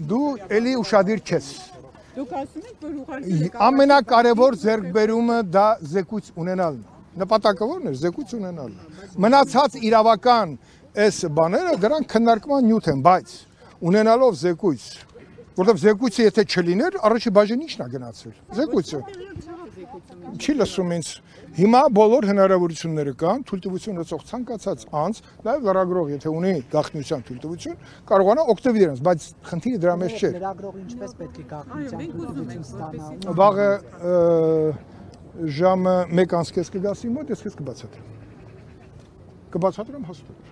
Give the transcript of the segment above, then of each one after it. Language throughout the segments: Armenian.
դու էլի ուշադիր չես։ Դուք ասում եք, որ ուղղակի Ամենակարևոր ձեռքբերումը դա զեկույց ունենալն է։ Նպատակը ո՞րն է, զեկույց ունենալը։ Մնացած իրավական այս բաները դրանք քննարկման նյութ են, բայց ունենալով զեկույց, որտեղ զեկույցը եթե չլիներ, առաջի բաժին ի՞նչն է գնացել։ Զեկույցը չի լսում ինձ։ Հիմա բոլոր հնարավորությունները կան, թույլտվություն ունեցող ցանկացած անձ, նաև լրագրող, եթե ունի գաղտնիության թույլտվություն, կարողանա օգտվել դրանից, բայց խնդիրը դրա մեջ չէ։ Լրագրողը ինչպես պետք է գաղտնիության թույլտվություն ստանա։ Վաղը ժամը 1:30 կգասի մոտ, ես քեզ կբացատրեմ։ Կբացատրեմ հաստատ։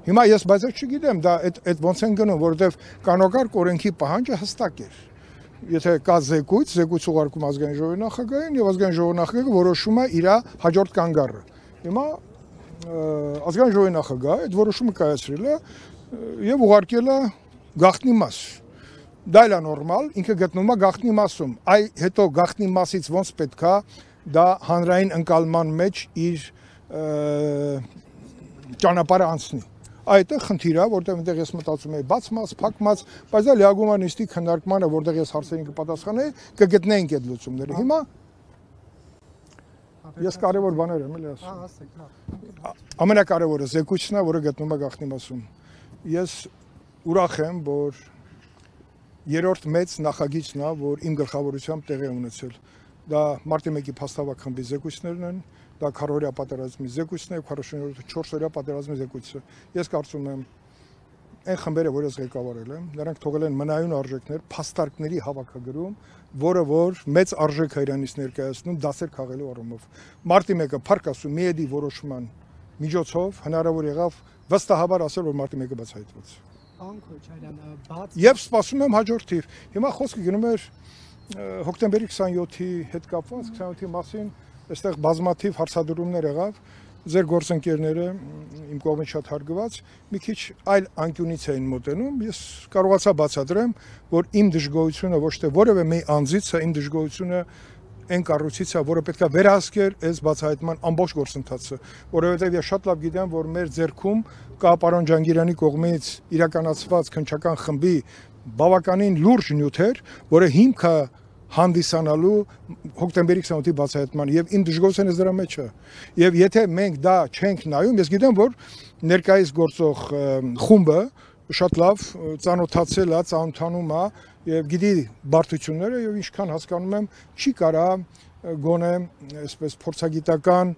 Հիմա ես բայց չգիտեմ, դա այդ ոնց են գնում, որովհետև կանոնակարգ օրենքի պահանջը հստակ էր։ Եթե կա զեկույց ուղարկում ազգային ժողովի նախագահին եւ ազգային ժողովի նախագահը որոշում է իր հաջորդ կանգառը։ Հիմա ազգային ժողովի նախագահը այդ որոշումը կայացրել է եւ ուղարկել է գաղտնի մաս։ Դա էլ է նորմալ, ինքը գտնվում է գաղտնի մասում։ Այ հետո գաղտնի մասից ոնց պետքա դա հանրային ընկալման մեջ իր ճանապարհը անցնի։ Այդ է խնդիրը, որտեղ այնտեղ ես մտածում եմ բաց մաս, փակ մաս, բայց դա լիագումանիստի քննարկմանը, որտեղ ես հարցերին կպատասխանեի, կգտնեինք այդ լուծումները։ Հիմա ես կարևոր բաներ եմ էլի ասում։ Ամենակարևորը զեկույցն է, որը գտնվում է գաղտնի մասում։ Ես ուրախ եմ, որ երրորդ մեծ նախագիծն է, որ իմ գլխավորությամբ տեղի ունեցել։ Դա մարտի 1-ի փաստավակ խմբի զեկույցներն են, դա քառօրյա պատերազմի զեկույցն է, 44-օրյա պատերազմի զեկույցը։ Ես կարծում եմ, այն խմբերը, որ ես ղեկավարել եմ, նրանք թողել են մնայուն արժեքներ, փաստարկների հավաքագրում, որը որ մեծ արժեք է իրանից ներկայացնում դասեր քաղելու առումով։ Մարտի 1-ը փառք Աստծո միեդի որոշման միջոցով հնարավոր եղավ վստահաբար ասել, որ մարտի 1-ը բացահայտվեց։ Եվ սպասում եմ հաջորդ թիվ։ Հիմա խոսքը գնում էր հոկտեմբերի 27-ի հետ կապված, 27-ի մասին այստեղ բազմաթիվ հարցադրումներ եղավ, ձեր գործընկերները իմ կողմից շատ հարգված, մի քիչ այլ անկյունից էին մոտենում, ես կարողացա բացատրեմ, որ իմ դժգոհությունը ոչ թե որևէ մի անձից է, իմ դժգոհությունը այն կառույցից է, որը պետք է վերահսկեր այս բացահայտման ամբողջ գործընթացը, որովհետև ես շատ լավ գիտեմ, որ մեր ձեռքում կա պարոն Ջանգիրյանի կողմից իրականացված քննչական խմբի բավականին լուրջ նյութեր, որը հիմք է հանդիսանալու հոկտեմբերի 28-ի բացահայտման եւ իմ դժգոհությունը դրա մեջ է եւ եթե մենք դա չենք նայում ես գիտեմ որ ներկայիս գործող խումբը շատ լավ ծանոթացել է ծանոթանում է եւ գիտի բարդությունները եւ ինչքան հասկանում եմ չի կարա գոնե այսպես փորձագիտական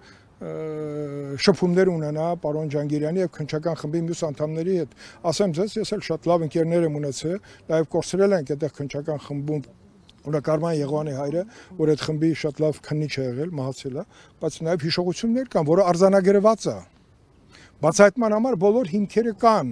շփումներ ունենա պարոն Ջանգիրյանի եւ քննչական խմբի մյուս անդամների հետ ասեմ ձեզ ես էլ շատ լավ ընկերներ եմ ունեցել նաեւ կորցրել ենք այդտեղ քննչական խմբում Կարման Եղվանի հայրը, որ այդ խմբի շատ լավ քննիչ է եղել, մահացել է, բայց նաև հիշողություններ կան, որը արձանագրված է։ Բացահայտման համար բոլոր հիմքերը կան։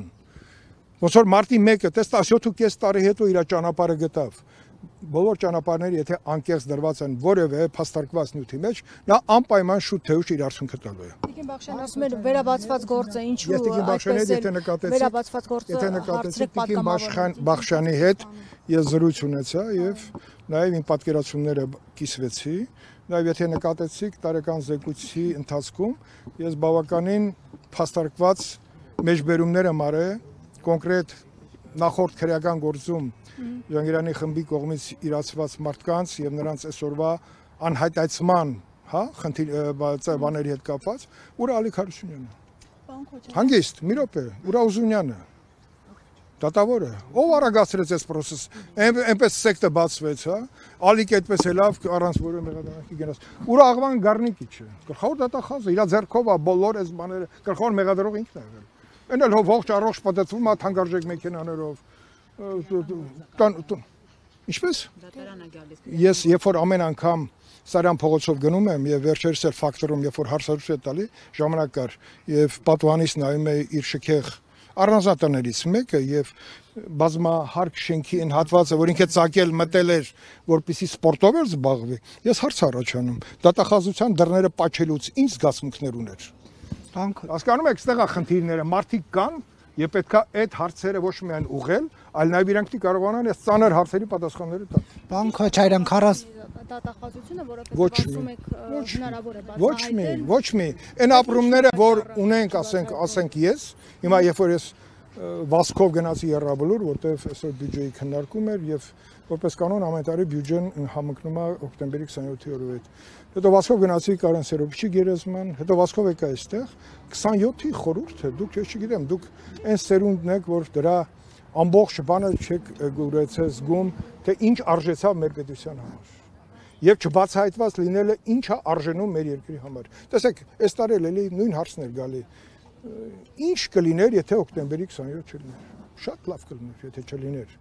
Ոնց որ մարտի 1-ը, տես 17.5 տարի հետո իր ճանապարհը գտավ։ Բոլոր ճանապարհները, եթե անկեղծ դրված են որևէ փաստարկված նյութի մեջ, նա անպայման շուտ թե ուշ իր արդյունքը տալու է։ Տիկին Բախշյան ասում էր վերաբացված գործը ինչու այդպես է վերաբացված գործը Տիկին Բախշյանի հետ ես զրույց ունեցա եւ նաեւ իմ պատկերացումները կիսվեցի, նաեւ եթե նկատեցիք տարեկան զեկույցի ընթացքում ես բավականին փաստարկված մեջբերումներ եմ արել կոնկրետ նախորդ քրեական գործում Ջանգիրյանի խմբի կողմից իրացված մարդկանց եւ նրանց այսօրվա անհայտացման, հա, բաների հետ կապված, ուր Ալիկ Հարությունյանը։ Հանգիստ, մի րոպե, ուր Ուզունյանը։ Դատավորը, ով արագացրեց այս process, այնպես սեկտը բացվեց, հա, Ալիկ այդպես է լավ առանց որևէ մեղադրանքի գնաց։ Ուր Աղվան Գառնիկիչը, գլխավոր դատախազը, իր ձեռքով է բոլոր այս բաները, գլխավոր մեղադրող ինքն է եղել։ Այն էլ ողջ առողջ պատեցվում է թանկարժեք մեքենաներով։ Ինչպես։ Ես երբ որ ամեն անգամ Սարյան փողոցով գնում եմ եւ վերջերս էլ ֆակտորում երբ որ հարցազրույց է տալի ժամանակ կար եւ պատուհանից նայում էի իր շքեղ առանձնատներից մեկը եւ բազմահարկ շենքի այն հատվածը որ ինքը ծակել մտել էր որպեսի սպորտով էր զբաղվի ես հարց առաջանում դատախազության դռները պաչելուց ինչ զգացմունքներ ուներ հասկանում եք այստեղ է խնդիրները մարդիկ կան եւ պետքա այդ հարցերը ոչ միայն ուղղել այլ նաեւ իրանք կարողանան այս ծանր հարցերի պատասխանները տալ Պարոն Քոչարյան 40 դատախազությունը որովհետեւ ասում եք հնարավոր է բացահայտել ոչ մի այն ապրումները որ ունենք ասենք ես հիմա երբ որ ես վազքով գնացի Եռաբլուր, որտեղ այսօր բյուջեի քննարկում էր եւ որպես կանոն ամեն տարի բյուջեն համընկնում է հոկտեմբերի 27-ի օրվա հետ։ Հետո վազքով գնացի Կարեն Սերոբիչի գերեզման, հետո վազքով եկա այստեղ 27-ի խորհուրդ է, դուք ես չգիտեմ, դուք այն սերունդն եք, որ դրա ամբողջ բանը չեք գուրեցել զգում, թե ինչ արժեցավ մեր պետության համար։ Եվ չբացահայտված լինելը ինչ է արժենում մեր երկրի համար։ Տեսեք, այս տարի էլի նույն հարցն էր գալի։ Ինչ կլիներ, եթե հոկտեմբերի 27 չլիներ։ Շատ լավ կլիներ, եթե չլիներ։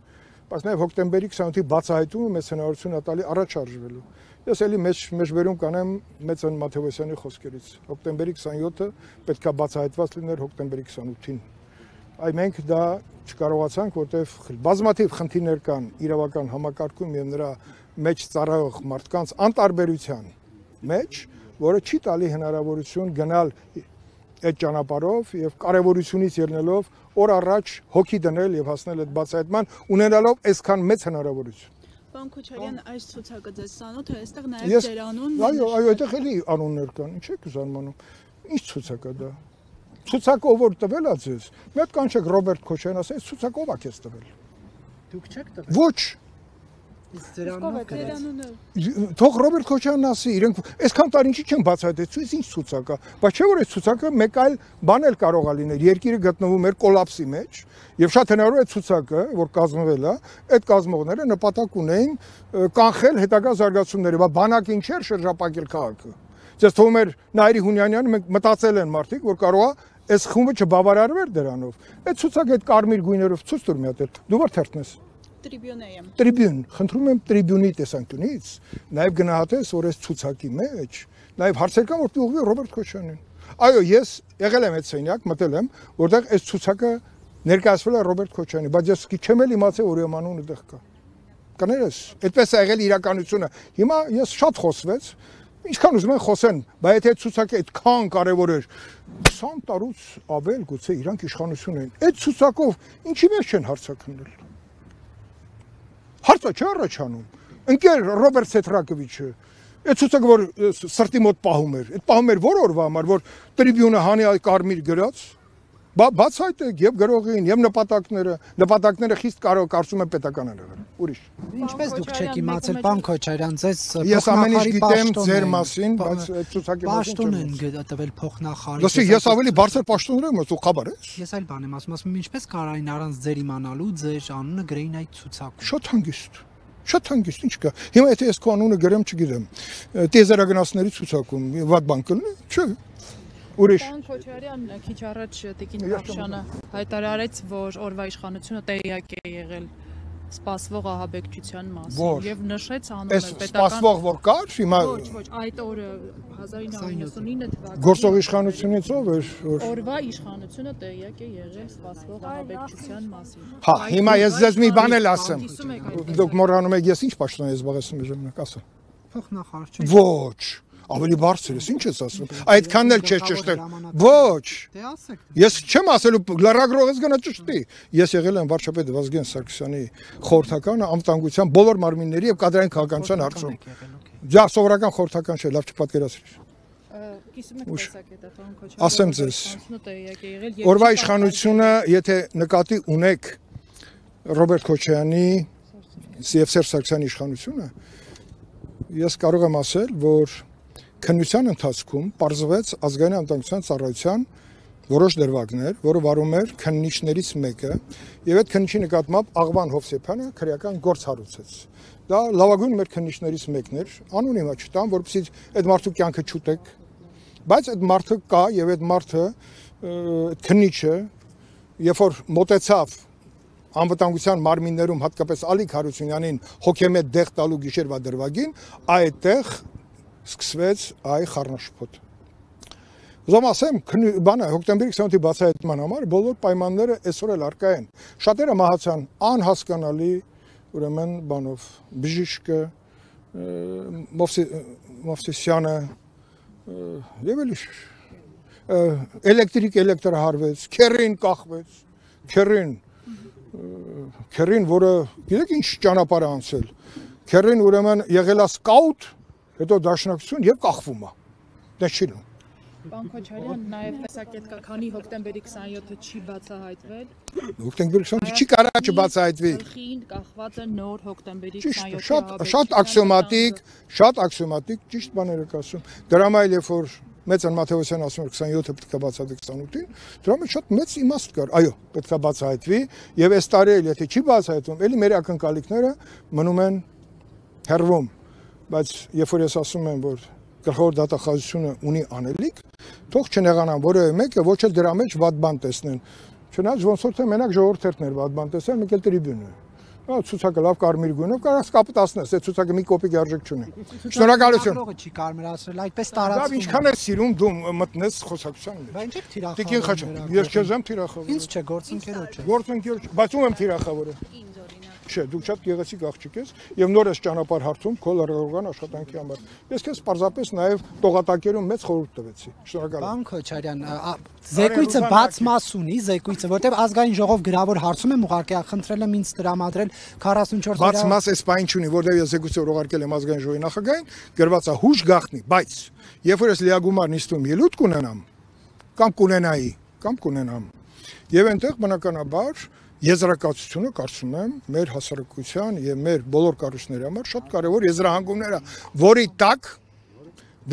Բայց նաև հոկտեմբերի 28-ի բացահայտումը մեծ հնարավորություն է տալի առաջ արժվելու։ Ես էլի մեջբերում կանեմ Մեծան Մաթևոսյանի խոսքերից։ Հոկտեմբերի 27-ը պետք է բացահայտված լիներ հոկտեմբերի 28-ին։ Այ մենք դա չկարողացանք, որտեղ բազմաթիվ խնդիրներ կան իրավական համակարգում եւ նրա մեջ ծառայող մարդկանց անտարբերության մեջ, որը չի տալի հնարավորություն գնալ այդ ճանապարհով եւ կարեւորությունից ելնելով օր առաջ հոգի դնել եւ հասնել այդ բացահայտման ունենալով այսքան մեծ հնարավորություն։ Պարոն Քոչարյան, այս ցուցակը ձեզ ցանոթ է, այստեղ նաեւ ձեր անունն։ Այո, այդտեղ էլի անուններ կան, ինչ եք զարմանում։ Ինչ ցուցակ է դա։ Ցուցակը ով որ տվել է ձեզ։ Մի հատ կանչեք Ռոբերտ Քոչարյան, ասես ցուցակը ով է քեզ տվել։ Դուք չեք տվել։ Ոչ։ Իսկ ձեր անունը։ Թող Ռոբերտ Քոչարյանն ասի, իրենք այսքան տարի ինչի չեն բացահայտել, ինչ ցուցակ է, բայց չէ որ այս ցուցակը մեկ այլ բան էլ կարող է լինել, երկիրը գտնվում էր կոլապսի մեջ, եւ շատ հնարավոր է ցուցակը, որ կազմվել է, այդ կազմողները նպատակ ունեին կանխել հետագա զարգացումները, բայց բանակը ինչ էր շրջապակել քաղաքը։ Ձեզ թվում էր Նայիրի Հունյանյանը մենք մտածել են մարդիկ, որ կարող է այս խումբը չբավարարվեր դրանով։ Այդ ցուցակը այդ կարմիր գույներով ցույց տուր մի հատ էլ։ Դու որ թերթնես։ Տրիբյուն եմ։ Տրիբյուն, խնդրում եմ տրիբյունի տեսանկյունից, նաև գնահատես, որ այս ցուցակի մեջ, նաև հարցեր կան, որ ուղղվի Ռոբերտ Քոչարյանին։ Այո, ես եղել եմ այդ սենյակ, մտել եմ, որտեղ այս ցուցակը ներկայացվել է Ռոբերտ Քոչարյանի, բայց ես չեմ էլ իմացել, որ իմ անունը դեղ կա։ Կներես, այդպես է եղել իրականությունը։ Հիմա ես շատ խոսվեց, ինչքան ուզում են խոսեն, բայց եթե ցուցակը այդքան կարևոր էր, 20 տարուց ավել գուցե իրանք իշխանություն էին։ Այդ ցուցակով ինչի մեջ չեն հարցակնել։ Հարցը չէ առաջանում։ Ընկեր Ռոբերտ Սեթրակովիչը, այդ ցուցակը որ սրտի մոտ պահում էր, այդ պահում էր որ օրվա համար, որ տրիբյունը հանի կարմիր գրած, բացահայտեք եւ գրողին, եւ նպատակները խիստ կարծում եմ պետական են եղել։ Ուրիշ։ Ինչպես դուք չեք իմացել, պարոն Քոչարյան, ձեզ ես ամեն ինչ գիտեմ ձեր մասին, բայց այդ ցուցակի պաշտոն են տվել փոխնախարար։ Լսի, ես ավելի բարձր պաշտոններ եմ, դու խաբար ես։ Ես այլ բան եմ ասում, ինչպես կարային առանց ձեր իմանալու ձեր անունը գրեին այդ ցուցակում։ Շատ հանգիստ։ Շատ հանգիստ, ինչ կա։ Հիմա եթե ես քո անունը գրեմ, չգիտեմ, տեզերագնացների ցուցակում վատ բան կլինի, չէ։ Ուրիշ։ Պարոն Քոչարյան, քիչ առաջ Տիկին Թավշյանը հայտարարեց, որ օրվա իշխանությունը տեղյակ է եղել սպասվող ահաբեկչության մասին եւ նշեց անունը պետական։ Սպասվող որ կար, հիմա Ոչ, այդ օրը 1999 թվականին գործող իշխանությունից ով էր, որ օրվա իշխանությունը տեղյակ է եղել սպասվող ահաբեկչության մասին։ Հա, հիմա ես ձեզ մի բան էլ ասեմ։ Հանդիսում եք այդ Դուք մոռանում եք ես ինչ պաշտոն եմ զբաղեցնում եմ ժամանակ, ասա։ Փոխնախարար չէ։ Ոչ, ավելի բարձր ես, ինչ ես ասում։ Այդքանն էլ չես ճշտել։ Ոչ։ Դե ասեք։ Ես չեմ ասելու լրագրողից գնա ճշտի։ Ես եղել եմ վարչապետ Վազգեն Սարգսյանի խորհրդականը անվտանգության բոլոր մարմինների եւ կադրային քաղաքականության հարցում։ Դա սովորական խորհրդական չէ, լավ չպատկերացրիր։ Կիսում եք տեսակետը, պարոն Քոչարյան։ Ասեմ ձեզ։ Տեղյակ է եղել։ Օրվա իշխանությունը, եթե նկատի ունեք Ռոբերտ Քոչարյանի եւ Սերժ Սարգսյանի իշխանությունը, ես կարող եմ ասել, որ քննության ընթացքում պարզվեց ազգային անվտանգության ծառայության որոշ դրվագներ, որը վարում էր քննիչներից մեկը, եւ այդ քննիչի նկատմամբ Աղվան Հովսեփյանը քրեական գործ հարուցեց։ Դա լավագույն մեր քննիչներից մեկն էր, անուն հիմա չտամ, որովհետեւ այդ մարդու կյանքը չուտեք, բայց այդ մարդը կա եւ այդ մարդը քննիչը, երբ որ մոտեցավ անվտանգության մարմիններում հատկապես Ալիկ Հարությունյանին հոգեմետ դեղ տալու գիշերվա դրվագին, այդտեղ սկսվեց այ խառնաշփոթ։ Ուզում ասեմ, բանը հոկտեմբերի 27-ի բացահայտման համար բոլոր պայմանները այսօր էլ առկա են։ Շատերը մահացան անհասկանալի, ուրեմն բանով, Բժիշկը, Մովսեսյանը եւ էլի էլեկտրահարվեց, քերին կախվեց, քերին, որը գիտեք ինչ ճանապարհ է անցել։ Քերին ուրեմն եղել է սկաուտ, հետո դաշնակցություն եւ կախվում է։ Դա չի լինում։ Պարոն Քոչարյան, նաև տեսակետ կա, քանի հոկտեմբերի 27-ը չի բացահայտվել։ Հոկտեմբերի 27-ը չի կարող չբացահայտվի։ Գլխին կախված է նոր հոկտեմբերի Ճիշտ, շատ աքսիոմատիկ, ճիշտ բաներ եք ասում։ Դրա համար երբ որ Մեծան Մաթեոսյան ասում էր 27-ը պետք է բացահայտվի 28-ին, դրա մեջ շատ մեծ իմաստ կար։ Այո, պետք է բացահայտվի, եւ այս տարի էլ եթե չի բացահայտվում, ելի մեր ակնկալիքները մնում են հեռվում։ Բայց երբ որ ես ասում եմ, որ գլխավոր դատախազությունը ունի անելիք, թող չնեղանան որևէ մեկը, ոչ էլ դրա մեջ վատ բան տեսնեն։ Չնայած ոնց որ թե մենակ ժողովուրդներ վատ բան տեսան, մեկ էլ տրիբյունը։ Ցուցակը լավ կարմիր գույնով կարող կապտացնես, այդ ցուցակը մի կոպեկ արժեք չունի։ Շնորհակալություն։ Չի կարմրացրել, այդպես Դա տարածվում։ ինչքան է սիրում դու մտնես խոսակցության մեջ։ Բա ինչ է թիրախավորը։ Տիկին Խաչատրյան, ես քեզ եմ թիրախավորում։ Ինձ չէ, գործընկերոջ է։ Գործընկեր, բայց ում եմ թիրախավորը։ Չէ, դու շատ գեղեցիկ աղջիկ ես եւ նոր ես ճանապարհ հարթում քո լրագրողական աշխատանքի համար։ Ես քեզ պարզապես նաեւ տողատակերում մեծ խորհուրդ տվեցի։ Շնորհակալ եմ։ Պարոն Քոչարյան, զեկույցը բաց մաս ունի, զեկույցը, որտեղ ազգային ժողով գրավոր հարցում եմ ուղարկել, խնդրել եմ ինձ տրամադրել 44 Բաց մաս էս բան չունի, որտեղ ես զեկույցը ուղարկել եմ ազգային ժողովի նախագահին, գրված է հուշ գախնի, բայց երբ որ ես լիագումար նիստում ելույթ կունենամ, կամ կունենամ, եւ այնտեղ բնականաբար եզրակացությունը կարծում եմ մեր հասարակության եւ մեր բոլոր կառույցների համար շատ կարեւոր եզրահանգումներ է, որի տակ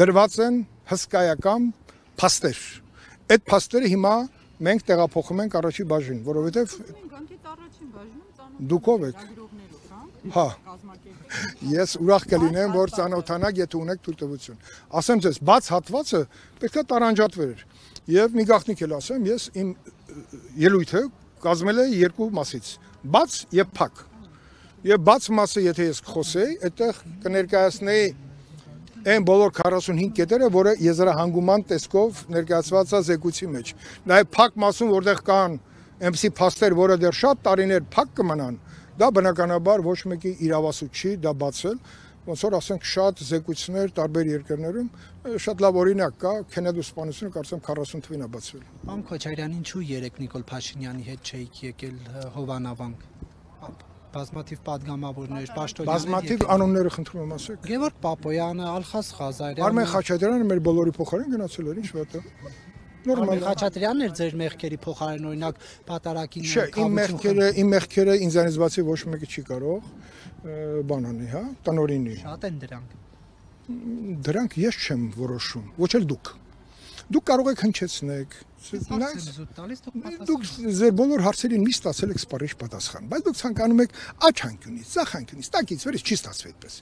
դրված են հսկայական փաստեր։ Այդ փաստերը հիմա մենք տեղափոխում ենք առաջի բաժին, որովհետեւ դուք ով եք։ Հա։ Ես ուրախ կլինեմ, որ ծանոթանաք, եթե ունեք թույլտվություն։ Ասեմ ձեզ, բաց հատվածը պետք է տարանջատվեր։ Եվ մի գաղտնիք էլ ասեմ, ես իմ ելույթը կազմել է երկու մասից՝ բաց եւ փակ։ Եվ բաց մասը, եթե ես խոսեի, այդտեղ կներկայացնեի այն բոլոր 45 կետերը, որը եզրահանգուման տեսքով ներկայացված է զեկույցի մեջ։ Նաեւ փակ մասում, որտեղ կան այնպիսի փաստեր, որը դեռ շատ տարիներ փակ կմնան, դա բնականաբար ոչ մեկի իրավասու չի դա բացել, ոնց որ ասենք շատ զեկույցներ տարբեր երկրներում, շատ լավ օրինակ կա, Քենեդու սպանությունը կարծեմ 40 թվին է բացվել։ Պարոն Քոչարյան, ինչու երեք Նիկոլ Փաշինյանի հետ չէիք եկել Հովանավանք։ Բազմաթիվ падգամավորներ, պաշտոնյաներ։ Բազմաթիվ անունները խնդրում եմ ասեք։ Գևորգ Պապոյանը, Ալխաս Ղազարյանը։ Արմեն Խաչատրյանը մեր բոլորի փոխարեն գնացել էր, ինչ վատ է։ Արմեն Խաչատրյանն էր ձեր մեղքերի փոխարեն, օրինակ Պատարագին։ Չէ, իմ մեղքերը ինձանից բացի ոչ մեկը չի կարող բան անի, հա, տնօրինի։ Շատ են դրանք։ Դրանք ես չեմ որոշում, ոչ էլ դուք։ Դուք կարող եք հնչեցնեք, դուք ձեր բոլոր հարցերին մի ստացել եք սպառիչ պատասխան, բայց դուք ցանկանում եք աջ հանկյունից, ձախ հանկյունից, տակից վերից չի ստացվի այդպես։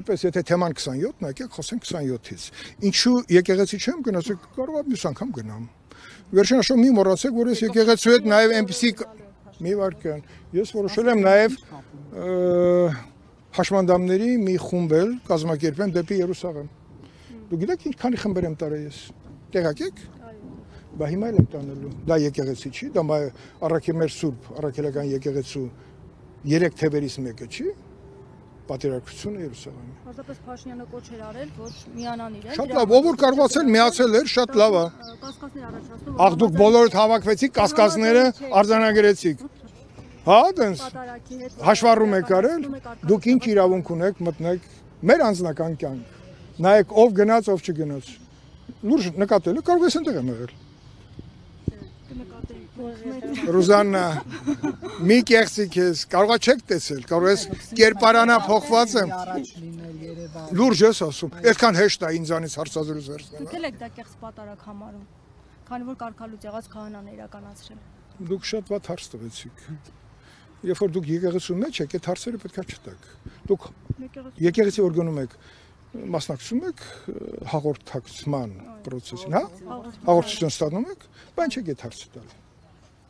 Այդպես եթե թեման 27-ն է, եկեք խոսենք 27-ից։ Ինչու եկեղեցի չեմ գնացեք, կարող եմ մյուս անգամ գնամ։ Վերջին աշո մի մոռացեք, որ ես եկեղեցու հետ նաև այնպեսի մի վարքան։ Ես որոշել եմ նաև հաշմանդամների մի խումբ էլ կազմակերպեմ դեպի Երուսաղեմ։ Դու գիտեք ինչքանի խմբեր եմ տարել ես։ Տեղակ եք։ Բա հիմա էլ եմ տանելու։ Դա եկեղեցի չի, դա առաքել մեր Սուրբ առաքելական եկեղեցու 3 թևերից մեկը չի։ Պատերազմությունը Երուսաղեմի։ Պարզապես Փաշինյանը կոչ էր արել, որ միանան իրեն։ Շատ լավ, ով որ կարողացել միացել էր, շատ լավ է։ Կասկածներ առաջացնում։ Ախ դուք բոլորդ հավաքվեցիք, կասկածները արձանագրեցիք։ Հա, դենց հաշվառում եք արել, դուք ինչ իրավունք ունեք մտնեք մեր անձնական կյանք։ Նայեք ով գնաց, ով չգնաց։ Լուրջ նկատել եք, կարող ես այնտեղ եմ եղել։ Ռուզաննա, մի կեղծիք ես, կարողա չեք տեսել, կարող ես կերպարանա փոխված եմ։ Լուրջ ես ասում, այդքան հեշտ է ինձանից հարցազրույց վերցնել։ Դուք եք դա կեղծ պատարագ համարում, քանի որ կարգալուց եղած քահանան իրականացրել։ Դուք շատ վատ հարց տվեցիք։ Երբ որ դուք եկեղեցու մեջ եք, այդ հարցերը պետք է չտաք։ Դուք եկեղեցի որ գնում եք, մասնակցում եք հաղորդակցման process-ին, հա? Հաղորդություն ստանում եք, բայց չեք այդ հարցը տալ։